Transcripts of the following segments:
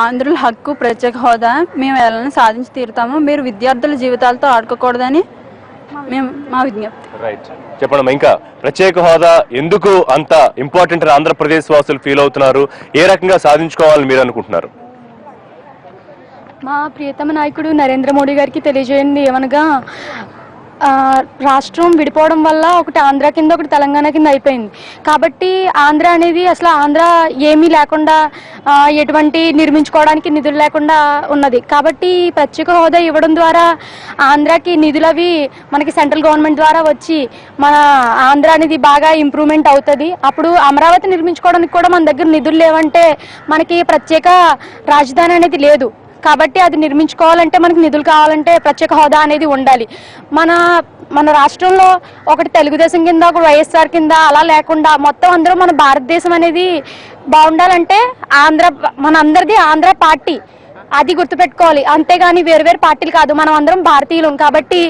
ఆంధ్రుల హక్కు ప్రత్యేక హోదా మేము ఎలా సాధించి తీరుతాము. మీరు విద్యార్థుల జీవితాలతో ఆడుకోకూడదని మేము మా విజ్ఞప్తి. రైట్, చెప్పండి. ఇంకా ప్రత్యేక హోదా ఎందుకు అంత ఇంపార్టెంట్ ఆంధ్రప్రదేశ్ వాసులు ఫీల్ అవుతున్నారు? ఏ రకంగా సాధించుకోవాలని మీరు అనుకుంటున్నారు? మా ప్రియతమ నాయకుడు నరేంద్ర మోడీ గారికి తెలియజేయండి ఏమనగా, రాష్ట్రం విడిపోవడం వల్ల ఒకటి ఆంధ్ర కింద ఒకటి తెలంగాణ కింద అయిపోయింది. కాబట్టి ఆంధ్ర అనేది అసలు ఆంధ్ర ఏమీ లేకుండా, ఎటువంటి నిర్మించుకోవడానికి నిధులు లేకుండా ఉన్నది. కాబట్టి ప్రత్యేక హోదా ఇవ్వడం ద్వారా ఆంధ్రాకి నిధులు అవి మనకి సెంట్రల్ గవర్నమెంట్ ద్వారా వచ్చి మన ఆంధ్ర అనేది బాగా ఇంప్రూవ్మెంట్ అవుతుంది. అప్పుడు అమరావతి నిర్మించుకోవడానికి కూడా మన దగ్గర నిధులు లేవంటే మనకి ప్రత్యేక రాజధాని అనేది లేదు. కాబట్టి అది నిర్మించుకోవాలంటే మనకు నిధులు కావాలంటే ప్రత్యేక హోదా అనేది ఉండాలి. మన రాష్ట్రంలో ఒకటి తెలుగుదేశం కింద ఒకటి వైఎస్ఆర్ కింద అలా లేకుండా మొత్తం అందరూ మన భారతదేశం అనేది బాగుండాలంటే మనందరిది ఆంధ్ర పార్టీ, అది గుర్తుపెట్టుకోవాలి. అంతేగాని వేరు పార్టీలు కాదు, మనం అందరం భారతీయులం. కాబట్టి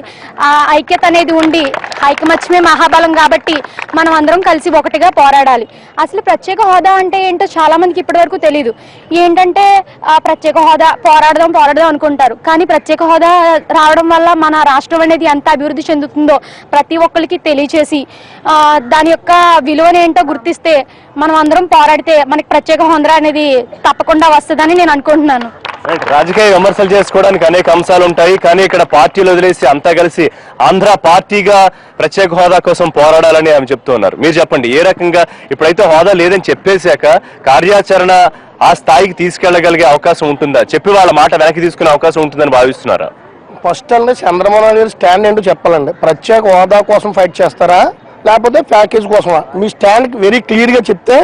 ఆ ఐక్యత అనేది ఉండి, ఐకమత్యమే మహాబలం కాబట్టి మనం అందరం కలిసి ఒకటిగా పోరాడాలి. అసలు ప్రత్యేక హోదా అంటే ఏంటో చాలా మందికి ఇప్పటి వరకు తెలియదు. ఏంటంటే ప్రత్యేక హోదా పోరాడదాం అనుకుంటారు. కానీ ప్రత్యేక హోదా రావడం వల్ల మన రాష్ట్రం అనేది ఎంత అభివృద్ధి చెందుతుందో ప్రతి ఒక్కరికి తెలియచేసి దాని యొక్క విలువను ఏంటో గుర్తిస్తే మనం అందరం పోరాడితే మనకి ప్రత్యేక హోదా అనేది తప్పకుండా వస్తుందని నేను అనుకుంటున్నాను. రాజకీయ విమర్శలు చేసుకోవడానికి అనేక అంశాలు ఉంటాయి, కానీ ఇక్కడ పార్టీలు వదిలేసి అంతా కలిసి ఆంధ్ర పార్టీగా ప్రత్యేక హోదా కోసం పోరాడాలని ఆమె చెప్తూ ఉన్నారు. మీరు చెప్పండి, ఏ రకంగా ఇప్పుడైతే హోదా లేదని చెప్పేశాక కార్యాచరణ ఆ స్థాయికి తీసుకెళ్లగలిగే అవకాశం ఉంటుందా? చెప్పి వాళ్ళ మాట వెనక్కి తీసుకునే అవకాశం ఉంటుందని భావిస్తున్నారా? ఫస్ట్ అండి చంద్రబాబు నాయుడు స్టాండ్ ఏంటో చెప్పాలండి. ప్రత్యేక హోదా కోసం ఫైట్ చేస్తారా లేకపోతే ప్యాకేజ్ కోసమా? మీ స్టాండ్ వెరీ క్లియర్గా చెప్తే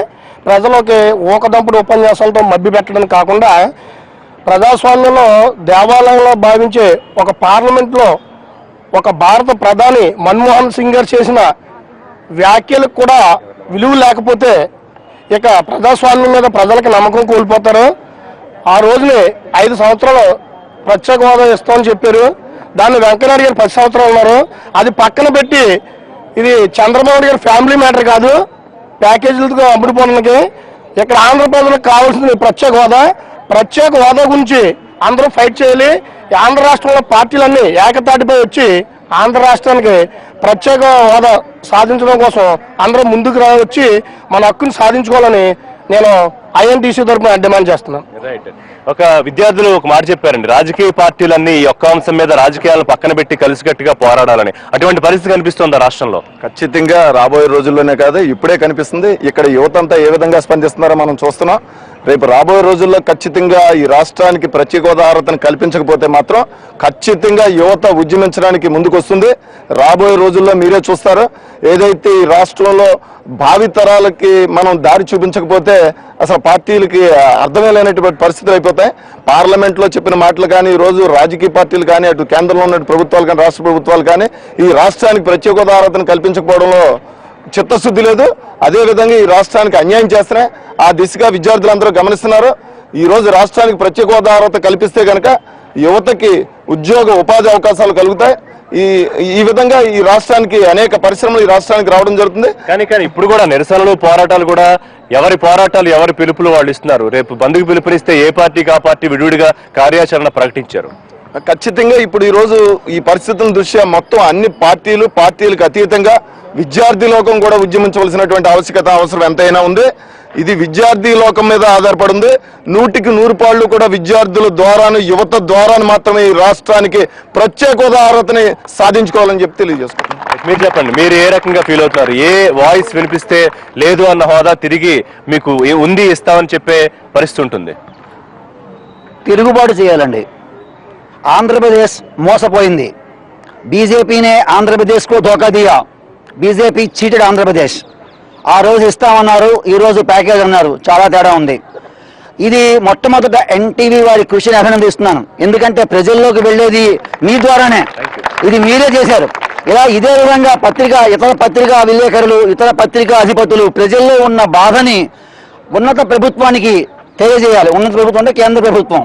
ప్రజలకి ఊకదంపుడు ఉపన్యాసాలతో మభ్య పెట్టడం కాకుండా ప్రజాస్వామ్యంలో దేవాలయంలో భావించే ఒక పార్లమెంట్లో ఒక భారత ప్రధాని మన్మోహన్ సింగ్ గారు చేసిన వ్యాఖ్యలకు కూడా విలువ లేకపోతే ఇక ప్రజాస్వామ్యం మీద ప్రజలకు నమ్మకం కోల్పోతారు. ఆ రోజుని 5 సంవత్సరాలు ప్రత్యేక హోదా ఇస్తామని చెప్పారు. దాన్ని వెంకయ్యనాయుడు గారు 10 సంవత్సరాలు ఉన్నారు. అది పక్కన పెట్టి ఇది చంద్రబాబు గారి ఫ్యామిలీ మ్యాటర్ కాదు, ప్యాకేజీలతో అమ్ముడుపోవడానికి. ఇక్కడ ఆంధ్ర ప్రజలకు కావాల్సింది ప్రత్యేక హోదా గురించి అందరూ ఫైట్ చేయాలి. ఆంధ్ర రాష్ట్రంలో పార్టీలన్నీ ఏకతాటిపై వచ్చి ఆంధ్ర రాష్ట్రానికి ప్రత్యేక హోదా సాధించడం కోసం అందరూ ముందుకు వచ్చి మన హక్కుని సాధించుకోవాలని నేను ఐఎన్టీసీ తరఫున డిమాండ్ చేస్తున్నాను. రైట్, ఒక విద్యార్థులు ఒక మాట చెప్పారండి, రాజకీయ పార్టీలన్నీ ఈ ఒక్క అంశం మీద రాజకీయాలను పక్కన పెట్టి కలిసికట్టుగా పోరాడాలని. అటువంటి పరిస్థితి కనిపిస్తుందా రాష్ట్రంలో? ఖచ్చితంగా రాబోయే రోజుల్లోనే కాదు, ఇప్పుడే కనిపిస్తుంది. ఇక్కడ యువత అంతా ఏ విధంగా స్పందిస్తున్నారో మనం చూస్తున్నాం. రేపు రాబోయే రోజుల్లో ఖచ్చితంగా ఈ రాష్ట్రానికి ప్రత్యేక హోదా అర్హతను కల్పించకపోతే మాత్రం ఖచ్చితంగా యువత ఉద్యమించడానికి ముందుకు వస్తుంది. రాబోయే రోజుల్లో మీరే చూస్తారు. ఏదైతే ఈ రాష్ట్రంలో భావితరాలకి మనం దారి చూపించకపోతే అసలు పార్టీలకి అర్థమే లేనటువంటి పరిస్థితులు అయిపోతాయి. పార్లమెంట్లో చెప్పిన మాటలు కానీ, ఈ రోజు రాజకీయ పార్టీలు కానీ, అటు కేంద్రంలో ఉన్న ప్రభుత్వాలు కానీ, రాష్ట్ర ప్రభుత్వాలు కానీ ఈ రాష్ట్రానికి ప్రత్యేక హోదా అర్హతను కల్పించకపోవడంలో చిత్తశుద్ధి లేదు. అదేవిధంగా ఈ రాష్ట్రానికి అన్యాయం చేస్తున్నాయి. ఆ దిశగా విద్యార్థులందరూ గమనిస్తున్నారు. ఈ రోజు రాష్ట్రానికి ప్రత్యేక హోదా అర్హత కల్పిస్తే కనుక యువతకి ఉపాధి అవకాశాలు కలుగుతాయి. ఈ విధంగా ఈ రాష్ట్రానికి అనేక పరిశ్రమలు ఈ రాష్ట్రానికి రావడం జరుగుతుంది. కానీ ఇప్పుడు కూడా నిరసనలు పోరాటాలు కూడా ఎవరి పోరాటాలు ఎవరి పిలుపులు వాళ్ళు ఇస్తున్నారు. రేపు బంధుకు పిలుపునిస్తే ఏ పార్టీకి ఆ పార్టీ విడివిడిగా కార్యాచరణ ప్రకటించారు. ఖచ్చితంగా ఇప్పుడు ఈ రోజు ఈ పరిస్థితుల దృష్ట్యా మొత్తం అన్ని పార్టీలకు అతీతంగా విద్యార్థి లోకం కూడా ఉద్యమించవలసినటువంటి అవసరం ఎంతైనా ఉంది. ఇది విద్యార్థి లోకం మీద ఆధారపడింది. 100కి 100 పాళ్ళు కూడా విద్యార్థుల ద్వారాను యువత ద్వారాను మాత్రమే ఈ రాష్ట్రానికి ప్రత్యేక హోదా అర్హతని సాధించుకోవాలని చెప్పి తెలియజేసుకుంటున్నాను. మీరు చెప్పండి, మీరు ఏ రకంగా ఫీల్ అవుతున్నారు? ఏ వాయిస్ వినిపిస్తే లేదు అన్న హోదా తిరిగి మీకు ఉంది ఇస్తామని చెప్పే పరిస్థితి ఉంటుంది? తిరుగుబాటు చేయాలండి. ఆంధ్రప్రదేశ్ మోసపోయింది. బీజేపీనే ఆంధ్రప్రదేశ్కు ధోకా దియా. BJP cheated Andhra Pradesh. ఆ రోజు ఇస్తామన్నారు, ఈ రోజు ప్యాకేజ్ అన్నారు. చాలా తేడా ఉంది. ఇది మొట్టమొదట ఎన్టీవీ వారి కృషిని అభినందిస్తున్నాను. ఎందుకంటే ప్రజల్లోకి వెళ్ళేది మీ ద్వారానే. ఇది మీరే చేశారు. ఇదే విధంగా ఇతర పత్రికా విలేకరులు, ఇతర పత్రికా అధిపతులు ప్రజల్లో ఉన్న బాధని ఉన్నత ప్రభుత్వానికి తెలియజేయాలి. ఉన్నత ప్రభుత్వం అంటే కేంద్ర ప్రభుత్వం.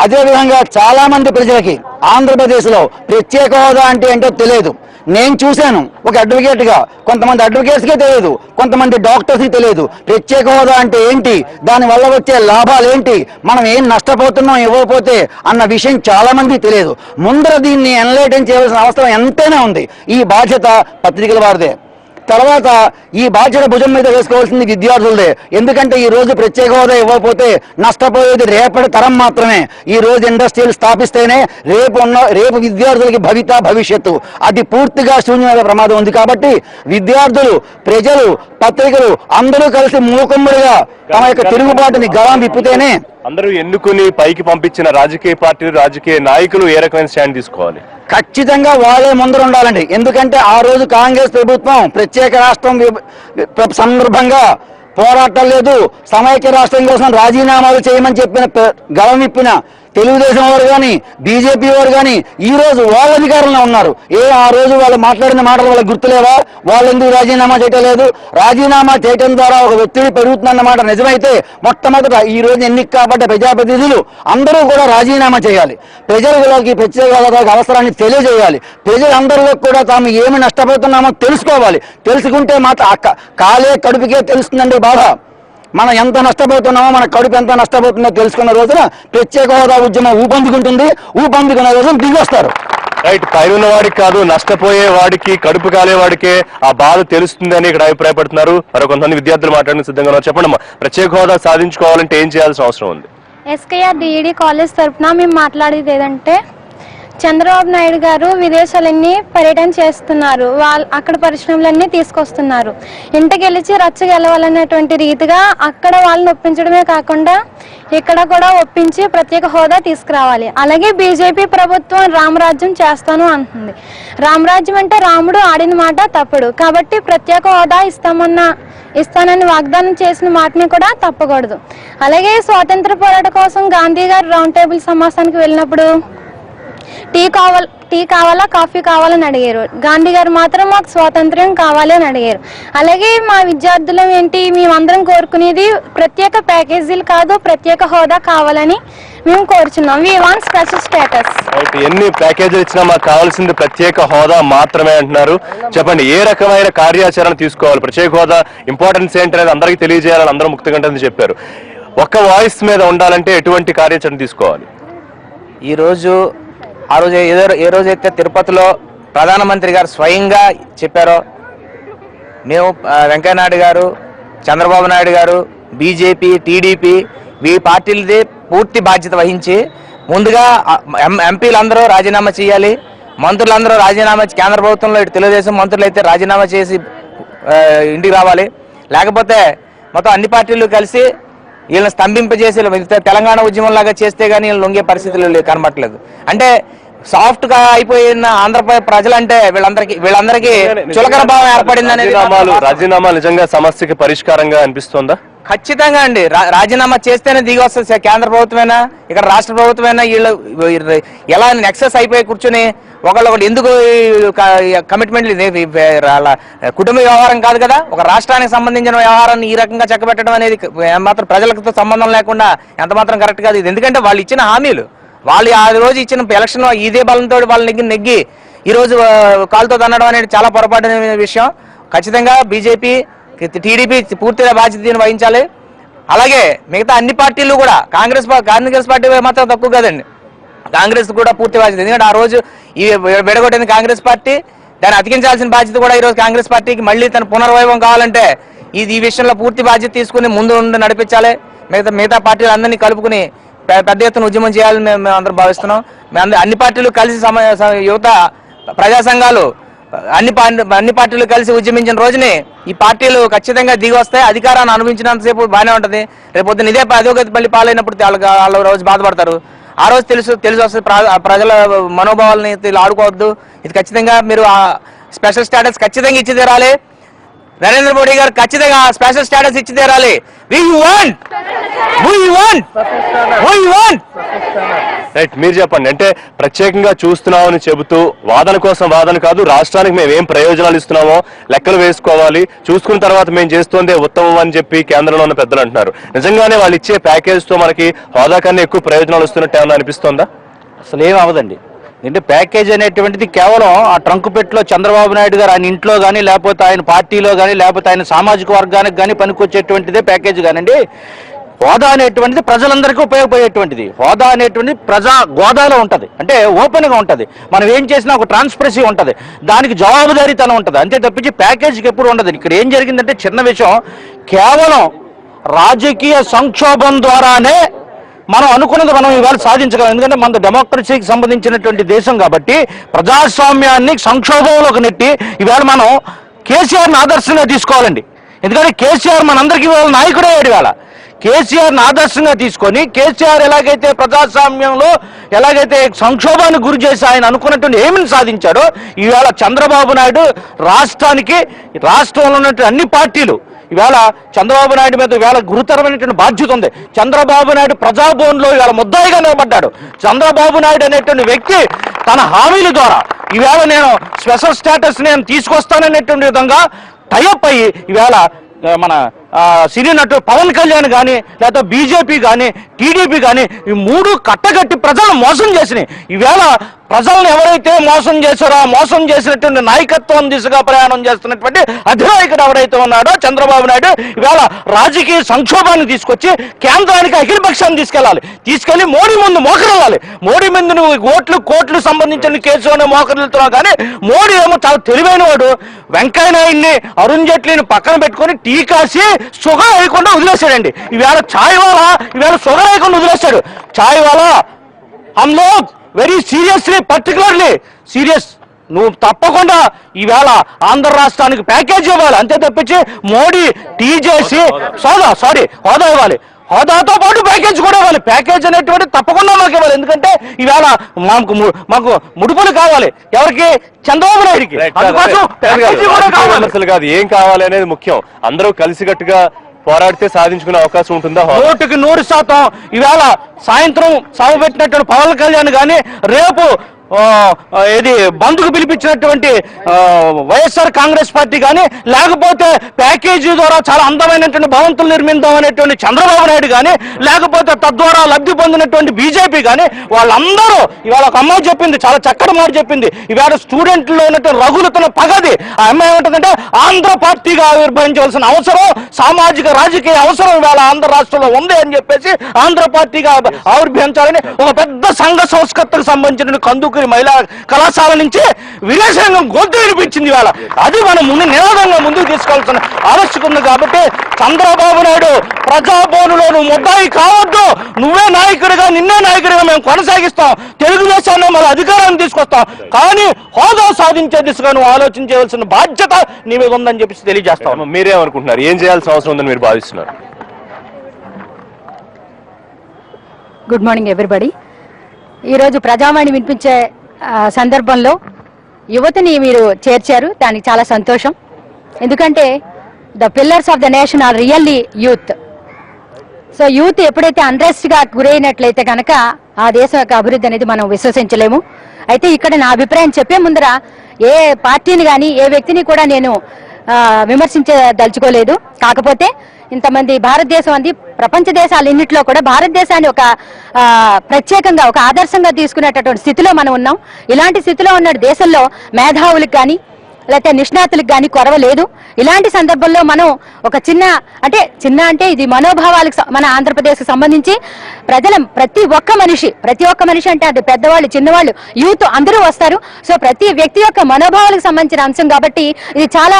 అదేవిధంగా చాలా మంది ప్రజలకి ఆంధ్రప్రదేశ్లో ప్రత్యేక హోదా అంటే ఏంటో తెలియదు. నేను చూశాను ఒక అడ్వకేట్గా, కొంతమంది అడ్వకేట్స్కే తెలియదు, కొంతమంది డాక్టర్స్కి తెలియదు ప్రత్యేక హోదా అంటే ఏంటి, దానివల్ల వచ్చే లాభాలు ఏంటి, మనం ఏం నష్టపోతున్నాం ఇవ్వకపోతే అన్న విషయం చాలా మందికి తెలియదు. ముందర దీన్ని ఎన్లైటన్ చేయవలసిన అవసరం ఎంతైనా ఉంది. ఈ బాధ్యత పత్రికల వారిదే. తర్వాత ఈ బాధ్యత భుజం మీద వేసుకోవాల్సింది విద్యార్థులదే. ఎందుకంటే ఈ రోజు ప్రత్యేక హోదా ఇవ్వకపోతే నష్టపోయేది రేపటి తరం మాత్రమే. ఈ రోజు ఇండస్ట్రీలు స్థాపిస్తేనే రేపు విద్యార్థులకి భవిష్యత్తు అది పూర్తిగా శూన్యమైన ప్రమాదం ఉంది. కాబట్టి విద్యార్థులు, ప్రజలు, పత్రికలు అందరూ కలిసి మూకుమ్మడిగా తమ యొక్క తిరుగుబాటుని గళం విప్పితేనే అందరూ ఎన్నుకుని పైకి పంపించిన రాజకీయ పార్టీలు, రాజకీయ నాయకులు ఏ రకమైన స్టాండ్ తీసుకోవాలి? ఖచ్చితంగా వాళ్ళే ముందర ఉండాలండి. ఎందుకంటే ఆ రోజు కాంగ్రెస్ ప్రభుత్వం ప్రత్యేక రాష్ట్రం సందర్భంగా పోరాటం లేదు, సమైక్య రాష్ట్రం కోసం రాజీనామాలు చేయమని చెప్పిన గళం విప్పిన తెలుగుదేశం వారు కానీ బీజేపీ వారు కానీ ఈ రోజు వాళ్ళ అధికారంలో ఉన్నారు. ఆ రోజు వాళ్ళు మాట్లాడిన మాటలు వాళ్ళకి గుర్తులేవా? వాళ్ళు ఎందుకు రాజీనామా చేయటం లేదు? రాజీనామా చేయటం ద్వారా ఒక ఒత్తిడి పెరుగుతుందన్నమాట నిజమైతే మొట్టమొదట ఈ రోజు ఎన్నిక కాబట్టి ప్రజాప్రతినిధులు అందరూ కూడా రాజీనామా చేయాలి. ప్రజలకి ప్రత్యేక అవసరాన్ని తెలియజేయాలి. ప్రజలందరిలో కూడా తాము ఏమి నష్టపోతున్నామో తెలుసుకోవాలి. తెలుసుకుంటే మాత్రం కాలే కడుపుకే తెలుస్తుందండి బాధ. మనం ఎంత నష్టపోతున్నామో, మన కడుపు ఎంత నష్టపోతుందో తెలుసుకున్న రోజున ప్రత్యేక హోదా ఉద్యమం ఊపందుకుంటుంది. ఊపందుకున్న రోజున దిగొస్తారు. రైట్, పైన వాడికి కాదు, నష్టపోయే వాడికి, కడుపు కాలే వాడికే ఆ బాధ తెలుస్తుంది అని ఇక్కడ అభిప్రాయపడుతున్నారు. మరి కొంతమంది విద్యార్థులు మాట్లాడిన సిద్ధంగా ఉన్నారు. చెప్పండి అమ్మా, ప్రత్యేక హోదా సాధించుకోవాలంటే ఏం చేయాల్సిన అవసరం ఉంది? ఎస్కేఆర్ డిఈడి కాలేజ్ తరఫున మేము మాట్లాడేది ఏదంటే, చంద్రబాబు నాయుడు గారు విదేశాలన్నీ పర్యటన చేస్తున్నారు, అక్కడ పరిశ్రమలన్నీ తీసుకొస్తున్నారు. ఇంటికి గెలిచి రచ్చ గెలవాలనేటువంటి రీతిగా అక్కడ వాళ్ళని ఒప్పించడమే కాకుండా ఇక్కడ కూడా ఒప్పించి ప్రత్యేక హోదా తీసుకురావాలి. అలాగే బీజేపీ ప్రభుత్వం రామరాజ్యం చేస్తాను అంటుంది. రామరాజ్యం అంటే రాముడు ఆడిన మాట తప్పుడు. కాబట్టి ప్రత్యేక హోదా ఇస్తానని వాగ్దానం చేసిన మాటని కూడా తప్పకూడదు. అలాగే స్వాతంత్ర పోరాట కోసం గాంధీ గారు రౌండ్ టేబుల్ సమావేశానికి వెళ్ళినప్పుడు టీ కావాలా, కాఫీ కావాలని అడిగారు. గాంధీ గారు మాత్రం మాకు స్వాతంత్ర్యం కావాలి అని అడిగారు. అలాగే మా విద్యార్థులం ఏంటి, మేమందరం కోరుకునేది ప్రత్యేక ప్యాకేజీలు కాదు, ప్రత్యేక హోదా కావాలని మేము కోరుచున్నాం. We want special status. ఎన్ని ప్యాకేజీలు ఇచ్చినా మాకు కావాల్సింది ప్రత్యేక హోదా మాత్రమే అంటున్నారు. చెప్పండి, ఏ రకమైన కార్యాచరణ తీసుకోవాలి? ప్రత్యేక హోదా ఇంపార్టెన్స్ ఏంటనేది అందరికీ తెలియజేయాలని అందరూ ముక్తకంఠంతో చెప్పారు. ఒక్క వాయిస్ మీద ఉండాలంటే ఎటువంటి కార్యాచరణ తీసుకోవాలి? ఏ రోజైతే తిరుపతిలో ప్రధానమంత్రి గారు స్వయంగా చెప్పారో, మేము వెంకయ్యనాయుడు గారు, చంద్రబాబు నాయుడు గారు, బీజేపీ, టీడీపీ ఈ పార్టీలది పూర్తి బాధ్యత వహించి ముందుగా ఎంపీలందరూ రాజీనామా చేయాలి, మంత్రులందరూ రాజీనామా, కేంద్ర ప్రభుత్వంలో ఇటు తెలుగుదేశం మంత్రులు అయితే రాజీనామా చేసి ఇంటికి రావాలి. లేకపోతే మొత్తం అన్ని పార్టీలు కలిసి వీళ్ళని స్తంభింపజేసి తెలంగాణ ఉద్యమం లాగా చేస్తే గానీ వీళ్ళు లొంగే పరిస్థితులు కనబట్టలేదు. అంటే సాఫ్ట్ గా అయిపోయిన ఆంధ్రప్రదేశ్ ప్రజలంటే వీళ్ళందరికీ చులకన భావం ఏర్పడింది అనేది. రాజీనామా నిజంగా సమస్యకి పరిష్కారంగా అనిపిస్తుందా? ఖచ్చితంగా అండి. రాజీనామా చేస్తేనే దిగి వస్తుంది. కేంద్ర ప్రభుత్వమైనా ఇక్కడ రాష్ట్ర ప్రభుత్వమైనా వీళ్ళు ఎలా ఎక్సెస్ అయిపోయి కూర్చొని ఒకళ్ళు ఎందుకు కమిట్మెంట్ కుటుంబ వ్యవహారం కాదు కదా, ఒక రాష్ట్రానికి సంబంధించిన వ్యవహారాన్ని ఈ రకంగా చక్కబెట్టడం అనేది మాత్రం ప్రజలతో సంబంధం లేకుండా ఎంత మాత్రం కరెక్ట్ కాదు ఇది. ఎందుకంటే వాళ్ళు ఇచ్చిన హామీలు, వాళ్ళు ఆ రోజు ఇచ్చిన ఎలక్షన్ ఇదే బలంతో వాళ్ళు నెగ్గి ఈ రోజు కాలుతో తన్నడం అనేది చాలా పొరపాటు విషయం. ఖచ్చితంగా బీజేపీ, టీడీపీ పూర్తిగా బాధ్యతను వహించాలి. అలాగే మిగతా అన్ని పార్టీలు కూడా, కాంగ్రెస్ పార్టీ మాత్రం తక్కువ కదండి, కాంగ్రెస్ కూడా పూర్తి బాధ్యత. ఎందుకంటే ఆ రోజు ఈ విడగొట్టింది కాంగ్రెస్ పార్టీ, దాన్ని అతికించాల్సిన బాధ్యత కూడా ఈరోజు కాంగ్రెస్ పార్టీకి మళ్ళీ తన పునర్వైభవం కావాలంటే ఈ విషయంలో పూర్తి బాధ్యత తీసుకుని ముందు నడిపించాలి. మిగతా పార్టీలు అందరినీ కలుపుకుని పెద్ద ఎత్తున ఉద్యమం చేయాలని మేము అందరం భావిస్తున్నాం. అన్ని పార్టీలు కలిసి యువత, ప్రజా సంఘాలు అన్ని పార్టీలు కలిసి ఉద్యమించిన రోజుని ఈ పార్టీలు ఖచ్చితంగా దిగి వస్తాయి. అధికారాన్ని అనుభవించినంతసేపు బాగానే ఉంటుంది. రేపు పొద్దున ఇదే అధోగతి మళ్ళీ పాలైనప్పుడు వాళ్ళు రోజు బాధపడతారు. ఆ రోజు తెలిసి వస్తుంది ప్రజల మనోభావాలని ఆడుకోవద్దు. ఇది ఖచ్చితంగా మీరు స్పెషల్ స్టేటస్ ఖచ్చితంగా ఇచ్చి తీరాలి. నరేంద్ర మోడీ గారు ఖచ్చితంగా స్పెషల్ స్టేటస్ ఇచ్చి తీరాలి. రైట్, మీరు చెప్పండి. అంటే ప్రత్యేకంగా చూస్తున్నామని చెబుతూ వాదన కోసం వాదన కాదు, రాష్ట్రానికి మేము ఏం ప్రయోజనాలు ఇస్తున్నామో లెక్కలు వేసుకోవాలి, చూసుకున్న తర్వాత మేము చేస్తుందే ఉత్తమం అని చెప్పి కేంద్రంలో ఉన్న పెద్దలు అంటున్నారు. నిజంగానే వాళ్ళు ఇచ్చే ప్యాకేజ్ తో మనకి హోదా కన్నా ఎక్కువ ప్రయోజనాలు వస్తున్నట్టు ఏమన్నా అనిపిస్తుందా? అసలు ఏం అవదండి. అంటే ప్యాకేజ్ అనేటువంటిది కేవలం ఆ ట్రంక్ పెట్టులో చంద్రబాబు నాయుడు గారు ఆయన ఇంట్లో కానీ లేకపోతే ఆయన పార్టీలో కానీ లేకపోతే ఆయన సామాజిక వర్గానికి కానీ పనికొచ్చేటువంటిదే ప్యాకేజ్ కానండి. హోదా అనేటువంటిది ప్రజలందరికీ ఉపయోగపడేటువంటిది. హోదా అనేటువంటిది ప్రజా గోదాలో ఉంటుంది, అంటే ఓపెన్గా ఉంటుంది. మనం ఏం చేసినా ఒక ట్రాన్స్పరెన్సీ ఉంటుంది, దానికి జవాబుదారీతనం ఉంటుంది. అంతే తప్పించి ప్యాకేజీకి ఎప్పుడు ఉండదు. ఇక్కడ ఏం జరిగిందంటే చిన్న విషయం, కేవలం రాజకీయ సంక్షోభం ద్వారానే మనం అనుకున్నది మనం ఇవాళ సాధించగలం. ఎందుకంటే మన డెమోక్రసీకి సంబంధించినటువంటి దేశం కాబట్టి ప్రజాస్వామ్యాన్ని సంక్షోభంలోకి నెట్టి ఇవాళ మనం కేసీఆర్ని ఆదర్శంగా తీసుకోవాలండి. ఎందుకంటే కేసీఆర్ మనందరికీ ఇవాళ నాయకుడే అయ్యాడు. ఇవాళ కేసీఆర్ని ఆదర్శంగా తీసుకొని కేసీఆర్ ఎలాగైతే ప్రజాస్వామ్యంలో ఎలాగైతే సంక్షోభానికి గురి చేసి ఆయన అనుకున్నటువంటి ఏమిని సాధించాడో ఈవేళ చంద్రబాబు నాయుడు రాష్ట్రంలో ఉన్నటువంటి అన్ని పార్టీలు ఇవాళ చంద్రబాబు నాయుడు మీద ఇవాళ గురుతరమైనటువంటి బాధ్యత ఉంది. చంద్రబాబు నాయుడు ప్రజాభవన్లో ఇవాళ ముద్దాయిగా నిలబడ్డాడు. చంద్రబాబు నాయుడు అనేటువంటి వ్యక్తి తన హామీల ద్వారా ఈవేళ నేను స్పెషల్ స్టేటస్ నేను తీసుకొస్తాననేటువంటి విధంగా టైఅప్ అయ్యి ఈవేళ మన సినీ నటుడు పవన్ కళ్యాణ్ కానీ లేకపోతే బీజేపీ కానీ టీడీపీ కానీ ఈ మూడు కట్టగట్టి ప్రజలను మోసం చేసినాయి. ఈవేళ ప్రజలను ఎవరైతే మోసం చేశారో మోసం చేసినటువంటి నాయకత్వం దిశగా ప్రయాణం చేస్తున్నటువంటి అధినాయకుడు ఎవరైతే ఉన్నాడో చంద్రబాబు నాయుడు ఈవేళ రాజకీయ సంక్షోభాన్ని తీసుకొచ్చి కేంద్రానికి అఖిలపక్షాన్ని తీసుకెళ్లి మోడీ ముందు మోకరిల్లాలి. మోడీ ముందు నువ్వు కోట్లు సంబంధించిన కేసులోనే మోకరిల్లుతున్నావు. కానీ మోడీ ఏమో చాలా తెలివైన వాడు. వెంకయ్య నాయుడిని అరుణ్ జైట్లీని పక్కన పెట్టుకొని టీ కాసి షుగర్ వేయకుండా వదిలేశాడండి. ఈవేళ ఛాయ్ వాలా ఈవేళ షుగర్ వేయకుండా వదిలేశాడు. ఛాయ్ వాలా హమ్ లోగ్ వెరీ సీరియస్లీ పర్టికులర్లీ సీరియస్. నువ్వు తప్పకుండా ఈవేళ ఆంధ్ర రాష్ట్రానికి ప్యాకేజ్ ఇవ్వాలి. అంతే తప్పించి మోడీ టీ చేసి హోదా ఇవ్వాలి. హోదాతో పాటు ప్యాకేజ్ కూడా ఇవ్వాలి. ప్యాకేజ్ అనేటువంటి తప్పకుండా మాకు ఇవ్వాలి. ఎందుకంటే ఈవేళ మాకు ముడుపులు కావాలి. ఎవరికి? చంద్రబాబు నాయుడికి. అసలు కాదు, ఏం కావాలి అనేది ముఖ్యం. అందరూ కలిసికట్టుగా పోరాడితే సాధించుకునే అవకాశం ఉంటుందా? 100% ఈవేళ సాయంత్రం సభ పెట్టినటువంటి పవన్ కళ్యాణ్ కానీ రేపు ఇది బంధుకు పిలిపించినటువంటి వైఎస్ఆర్ కాంగ్రెస్ పార్టీ కానీ లేకపోతే ప్యాకేజీ ద్వారా చాలా అందమైనటువంటి భవంతులు నిర్మిద్దాం అనేటువంటి చంద్రబాబు నాయుడు కానీ లేకపోతే తద్వారా లబ్ధి పొందినటువంటి బీజేపీ కానీ వాళ్ళందరూ ఇవాళ ఒక అమ్మాయి చెప్పింది, చాలా చక్కటి మాట చెప్పింది. ఇవాళ స్టూడెంట్లో ఉన్నటువంటి రగులుతున్న పగది ఆ అమ్మాయి ఏమంటుందంటే ఆంధ్ర పార్టీగా ఆవిర్భవించవలసిన అవసరం, సామాజిక రాజకీయ అవసరం ఇవాళ ఆంధ్ర రాష్ట్రంలో ఉంది అని చెప్పేసి ఆంధ్ర పార్టీగా ఆవిర్భవించాలని ఒక పెద్ద సంఘ సంస్కర్తకు సంబంధించిన కందుకు మహిళా కళాశాల నుంచి విదేశంగా గొంతు వినిపించింది. ఇవాళ అది మనం నినాదంగా ముందుకు తీసుకోవాల్సిన ఆవశ్యకత ఉంది. కాబట్టి చంద్రబాబు నాయుడు ప్రజాభవన్లో నువ్వు ముద్దాయి కావద్దు, నువ్వే నిన్నే నాయకుడిగా మేము కొనసాగిస్తాం, తెలుగుదేశాన్ని మళ్ళీ అధికారాన్ని తీసుకొస్తాం, కానీ హోదా సాధించే దిశగా నువ్వు ఆలోచించవలసిన బాధ్యత నీ మీద ఉందని చెప్పి తెలియజేస్తాం. మీరేమనుకుంటున్నారు? ఏం చేయాల్సిన అవసరం ఉందని మీరు భావిస్తున్నారు? Good morning everybody. ఈరోజు ప్రజావాణి వినిపించే సందర్భంలో యువతని మీరు చేర్చారు, దానికి చాలా సంతోషం. ఎందుకంటే the pillars of the nation are really youth. So youth ఎప్పుడైతే అన్రెస్ట్గా గురైనట్లయితే కనుక ఆ దేశం యొక్క అభివృద్ధి అనేది మనం విశ్వసించలేము. అయితే ఇక్కడ నా అభిప్రాయం చెప్పే ముందర ఏ పార్టీని కానీ ఏ వ్యక్తిని కూడా నేను విమర్శించదలుచుకోలేదు. కాకపోతే ఇంతమంది భారతదేశం అంది ప్రపంచ దేశాలన్నింటిలో కూడా భారతదేశాన్ని ఒక ప్రత్యేకంగా ఒక ఆదర్శంగా తీసుకునేటటువంటి స్థితిలో మనం ఉన్నాం. ఇలాంటి స్థితిలో ఉన్న దేశంలో మేధావులకు కానీ లేకపోతే నిష్ణాతులకు కానీ కొరవ లేదు. ఇలాంటి సందర్భంలో మనం ఒక చిన్న అంటే ఇది మనోభావాలకు మన ఆంధ్రప్రదేశ్కి సంబంధించి ప్రతి ఒక్క మనిషి అంటే అది పెద్దవాళ్ళు చిన్నవాళ్ళు యూత్ అందరూ వస్తారు. సో ప్రతి వ్యక్తి యొక్క మనోభావాలకు సంబంధించిన అంశం కాబట్టి ఇది చాలా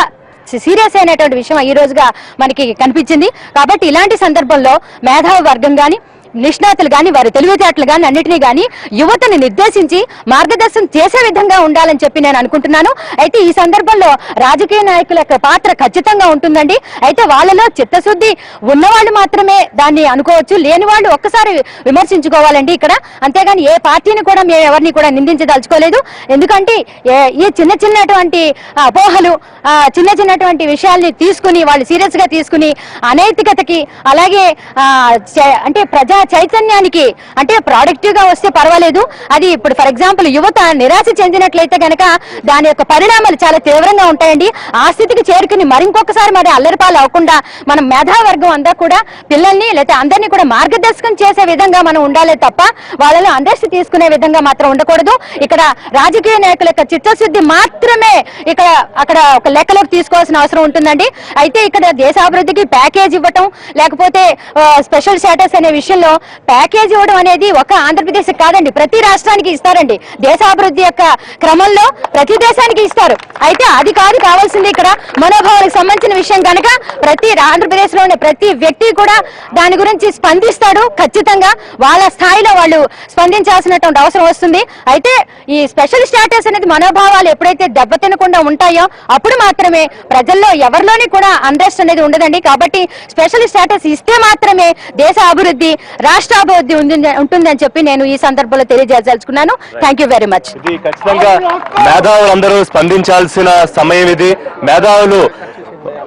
సీరియస్ అయినటువంటి విషయం ఈ రోజుగా మనకి కనిపించింది. కాబట్టి ఇలాంటి సందర్భంలో మేధావి వర్గం కానీ నిష్ణాతులు కానీ వారి తెలివితేటలు కానీ అన్నిటినీ కానీ యువతని నిర్దేశించి మార్గదర్శనం చేసే విధంగా ఉండాలని చెప్పి నేను అనుకుంటున్నాను. అయితే ఈ సందర్భంలో రాజకీయ నాయకుల యొక్క పాత్ర ఖచ్చితంగా ఉంటుందండి. అయితే వాళ్ళలో చిత్తశుద్ధి ఉన్నవాళ్ళు మాత్రమే దాన్ని అనుకోవచ్చు, లేని వాళ్ళు ఒక్కసారి విమర్శించుకోవాలండి ఇక్కడ. అంతేగాని ఏ పార్టీని కూడా మేము ఎవరిని కూడా నిందించదలుచుకోలేదు. ఎందుకంటే ఈ చిన్నటువంటి అపోహలు చిన్నటువంటి విషయాల్ని తీసుకుని వాళ్ళు సీరియస్ గా తీసుకుని అనైతికతకి అలాగే అంటే ప్రజా ప్రజా చైతన్యానికి అంటే ప్రొడక్టివ్ గా వస్తే పర్వాలేదు. అది ఇప్పుడు ఫర్ ఎగ్జాంపుల్ యువత నిరాశ చెందినట్లయితే గనక దాని యొక్క పరిణామాలు చాలా తీవ్రంగా ఉంటాయండి. ఆ స్థితికి చేరుకుని మరింకొకసారి మరి అల్లరిపాలు అవ్వకుండా మనం మేధావర్గం అంతా కూడా పిల్లల్ని లేదా అందరినీ కూడా మార్గదర్శకం చేసే విధంగా మనం ఉండాలి తప్ప వాళ్ళలో అండర్స్టి తీసుకునే విధంగా మాత్రం ఉండకూడదు. ఇక్కడ రాజకీయ నాయకుల యొక్క చిత్తశుద్ధి మాత్రమే అక్కడ ఒక లెక్కలోకి తీసుకోవాల్సిన అవసరం ఉంటుందండి. అయితే ఇక్కడ దేశాభివృద్ధికి ప్యాకేజ్ ఇవ్వటం లేకపోతే స్పెషల్ స్టేటస్ అనే విషయంలో ప్యాకేజ్ ఇవ్వడం అనేది ఒక ఆంధ్రప్రదేశ్ కాదండి, ప్రతి రాష్ట్రానికి ఇస్తారండి. దేశాభివృద్ధి యొక్క క్రమంలో ప్రతి దేశానికి ఇస్తారు. అయితే అది కాదు కావాల్సింది. ఇక్కడ మనోభావాలకు సంబంధించిన విషయం కనుక ప్రతి ఆంధ్రప్రదేశ్ లోని ప్రతి వ్యక్తి కూడా దాని గురించి స్పందిస్తాడు. ఖచ్చితంగా వాళ్ళ స్థాయిలో వాళ్ళు స్పందించాల్సినటువంటి అవసరం వస్తుంది. అయితే ఈ స్పెషల్ స్టేటస్ అనేది మనోభావాలు ఎప్పుడైతే దెబ్బతినకుండా ఉంటాయో అప్పుడు మాత్రమే ప్రజల్లో ఎవరిలోని కూడా అండర్స్ట్ అనేది ఉండదండి. కాబట్టి స్పెషల్ స్టేటస్ ఇస్తే మాత్రమే దేశ అభివృద్ధి రాష్ట్ర అభివృద్ధి ఉంటుందని చెప్పి నేను ఈ సందర్భంలో తెలియజేయదలుచుకున్నాను. Thank you very much. ఇది ఖచ్చితంగా మేధావులందరూ స్పందించాల్సిన సమయం ఇది. మేధావులు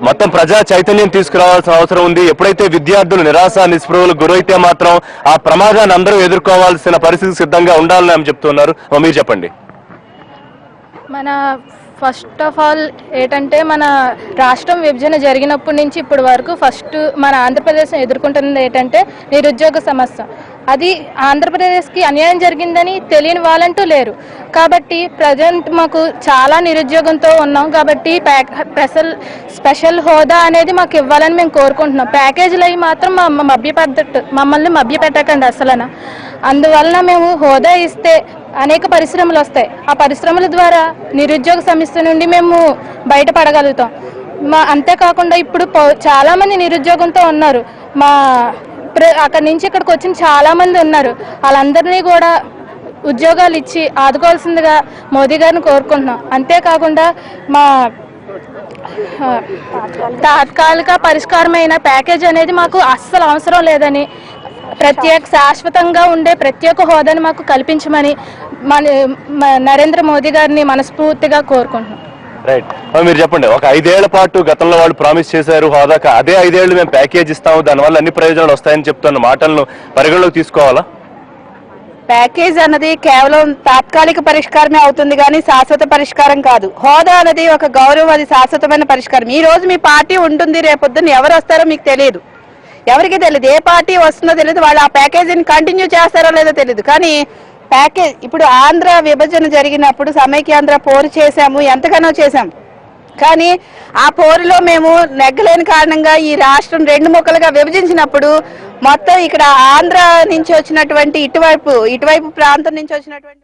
మొత్తం ప్రజా చైతన్యం తీసుకురావాల్సిన అవసరం ఉంది. ఎప్పుడైతే విద్యార్థులు నిరాశ నిస్పృహలకు గురైతే మాత్రం ఆ ప్రమాదాన్ని అందరూ ఎదుర్కోవాల్సిన పరిస్థితి సిద్ధంగా ఉండాలని ఆమె చెప్తున్నారు. మీరు చెప్పండి. మన ఫస్ట్ ఆఫ్ ఆల్ ఏంటంటే మన రాష్ట్రం విభజన జరిగినప్పటి నుంచి ఇప్పటి వరకు ఫస్ట్ మన ఆంధ్రప్రదేశ్ ఎదుర్కొంటున్నది ఏంటంటే నిరుద్యోగ సమస్య. అది ఆంధ్రప్రదేశ్కి అన్యాయం జరిగిందని తెలియని వాళ్ళంటూ లేరు. కాబట్టి ప్రజెంట్ మాకు చాలా నిరుద్యోగంతో ఉన్నాం. కాబట్టి స్పెషల్ హోదా అనేది మాకు ఇవ్వాలని మేము కోరుకుంటున్నాం. ప్యాకేజీలు అవి మాత్రం మమ్మల్ని మభ్యపెట్టకండి అసలు. అందువలన మేము హోదా ఇస్తే అనేక పరిశ్రమలు వస్తాయి. ఆ పరిశ్రమల ద్వారా నిరుద్యోగ సమస్య నుండి మేము బయటపడగలుగుతాం. అంతేకాకుండా ఇప్పుడు చాలా మంది నిరుద్యోగంతో ఉన్నారు. అక్కడి నుంచి ఇక్కడికి వచ్చిన చాలా మంది ఉన్నారు. వాళ్ళందరినీ కూడా ఉద్యోగాలు ఇచ్చి ఆదుకోవాల్సిందిగా మోదీ గారిని కోరుకుంటున్నాం. అంతేకాకుండా మా తాత్కాలిక పరిష్కారమైన ప్యాకేజ్ అనేది మాకు అస్సలు అవసరం లేదని, శాశ్వతంగా ఉండే ప్రత్యేక హోదాని మాకు కల్పించమని నరేంద్ర మోదీ గారిని మనస్ఫూర్తిగా కోరుకుంటున్నాం. రైట్. మీరు చెప్పండి. ఒక 5 ఏళ్ల పాటు గతంలో వాళ్ళు ప్రామిస్ చేశారు హోదాక, అదే 5 ఏళ్లు మేము ప్యాకేజ్ ఇస్తాము, దానివల్ల అన్ని ప్రయోజనాలు వస్తాయని చెప్తున్న మాటలను పరిగణలోకి తీసుకోవాలా? ప్యాకేజ్ అన్నది కేవలం తాత్కాలిక పరిష్కారమే అవుతుంది కానీ శాశ్వత పరిష్కారం కాదు. హోదా అనేది ఒక గౌరవం, అది శాశ్వతమైన పరిష్కారం. ఈ రోజు మీ పార్టీ ఉంటుంది, రేపొద్దున ఎవరు వస్తారో మీకు తెలియదు, ఎవరికి తెలియదు. ఏ పార్టీ వస్తుందో తెలియదు, వాళ్ళు ఆ ప్యాకేజీని కంటిన్యూ చేస్తారో లేదో తెలియదు. కానీ ప్యాకేజ్ ఇప్పుడు ఆంధ్ర విభజన జరిగినప్పుడు సమైక్యాంధ్ర పోరు చేశాము, ఎంతగానో చేశాము. కానీ ఆ పోరులో మేము నెగ్గలేని కారణంగా ఈ రాష్ట్రం 2 ముక్కలుగా విభజించినప్పుడు మొత్తం ఇక్కడ ఆంధ్ర నుంచి వచ్చినటువంటి ఇటువైపు ప్రాంతం నుంచి వచ్చినటువంటి